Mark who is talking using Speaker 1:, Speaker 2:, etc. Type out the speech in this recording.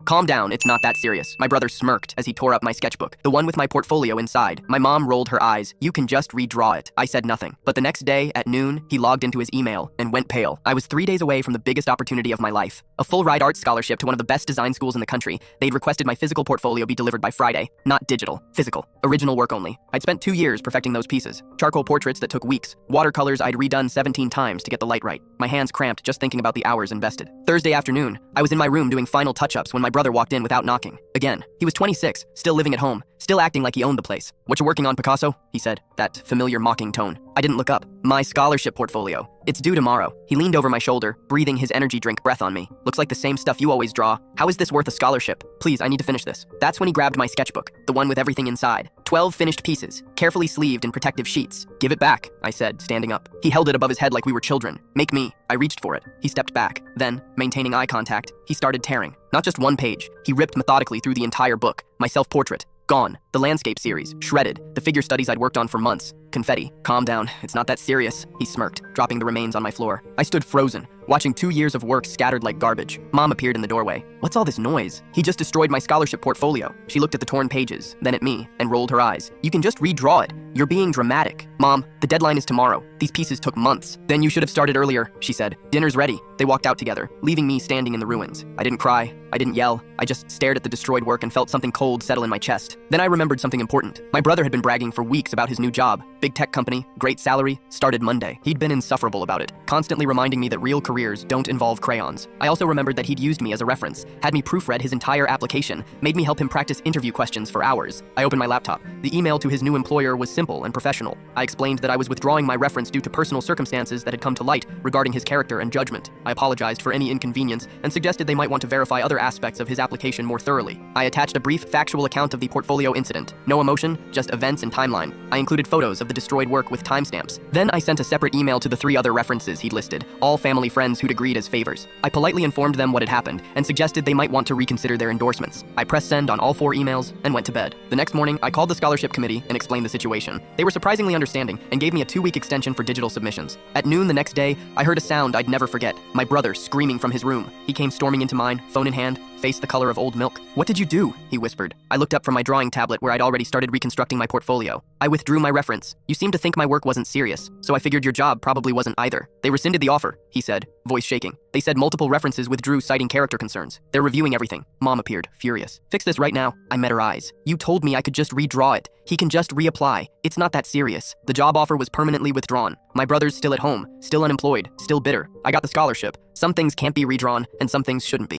Speaker 1: Calm down, it's not that serious. My brother smirked as he tore up my sketchbook, the one with my portfolio inside. My mom rolled her eyes. You can just redraw it. I said nothing. But the next day, at noon, he logged into his email and went pale. I was 3 days away from the biggest opportunity of my life. A full-ride art scholarship to one of the best design schools in the country. They'd requested my physical portfolio be delivered by Friday. Not digital. Physical. Original work only. I'd spent 2 years perfecting those pieces. Charcoal portraits that took weeks. Watercolors I'd redone 17 times to get the light right. My hands cramped just thinking about the hours invested. Thursday afternoon, I was in my room doing final touch-ups when my brother walked in without knocking. Again. He was 26, still living at home, still acting like he owned the place. "What you working on, Picasso?" he said, that familiar mocking tone. I didn't look up. "My scholarship portfolio. It's due tomorrow." He leaned over my shoulder, breathing his energy drink breath on me. "Looks like the same stuff you always draw. How is this worth a scholarship? Please, I need to finish this." That's when he grabbed my sketchbook, the one with everything inside. 12 finished pieces, carefully sleeved in protective sheets. "Give it back," I said, standing up. He held it above his head like we were children. "Make me." I reached for it. He stepped back. Then, maintaining eye contact, he started tearing. Not just one page. He ripped methodically through the entire book. My self-portrait. Gone. The landscape series. Shredded. The figure studies I'd worked on for months. Confetti. "Calm down. It's not that serious," he smirked, dropping the remains on my floor. I stood frozen, watching 2 years of work scattered like garbage. Mom appeared in the doorway. "What's all this noise?" "He just destroyed my scholarship portfolio." She looked at the torn pages, then at me, and rolled her eyes. "You can just redraw it. You're being dramatic." "Mom, the deadline is tomorrow. These pieces took months." "Then you should have started earlier," she said. "Dinner's ready." They walked out together, leaving me standing in the ruins. I didn't cry. I didn't yell. I just stared at the destroyed work and felt something cold settle in my chest. Then I remembered something important. My brother had been bragging for weeks about his new job. Big tech company, great salary, started Monday. He'd been insufferable about it, constantly reminding me that real careers don't involve crayons. I also remembered that he'd used me as a reference, had me proofread his entire application, made me help him practice interview questions for hours. I opened my laptop. The email to his new employer was simple and professional. I explained that I was withdrawing my reference due to personal circumstances that had come to light regarding his character and judgment. I apologized for any inconvenience and suggested they might want to verify other aspects of his application more thoroughly. I attached a brief, factual account of the portfolio incident. No emotion, just events and timeline. I included photos of the destroyed work with timestamps. Then I sent a separate email to the 3 other references he'd listed, all family friends who'd agreed as favors. I politely informed them what had happened and suggested they might want to reconsider their endorsements. I pressed send on all 4 emails and went to bed. The next morning, I called the scholarship committee and explained the situation. They were surprisingly understanding and gave me a 2-week extension for digital submissions. At noon the next day, I heard a sound I'd never forget. My brother screaming from his room. He came storming into mine, phone in hand, face the color of old milk. "What did you do?" he whispered. I looked up from my drawing tablet where I'd already started reconstructing my portfolio. "I withdrew my reference. You seem to think my work wasn't serious, so I figured your job probably wasn't either." "They rescinded the offer," he said, voice shaking. "They said multiple references withdrew citing character concerns. They're reviewing everything." Mom appeared, furious. "Fix this right now." I met her eyes. "You told me I could just redraw it. He can just reapply. It's not that serious." The job offer was permanently withdrawn. My brother's still at home, still unemployed, still bitter. I got the scholarship. Some things can't be redrawn, and some things shouldn't be.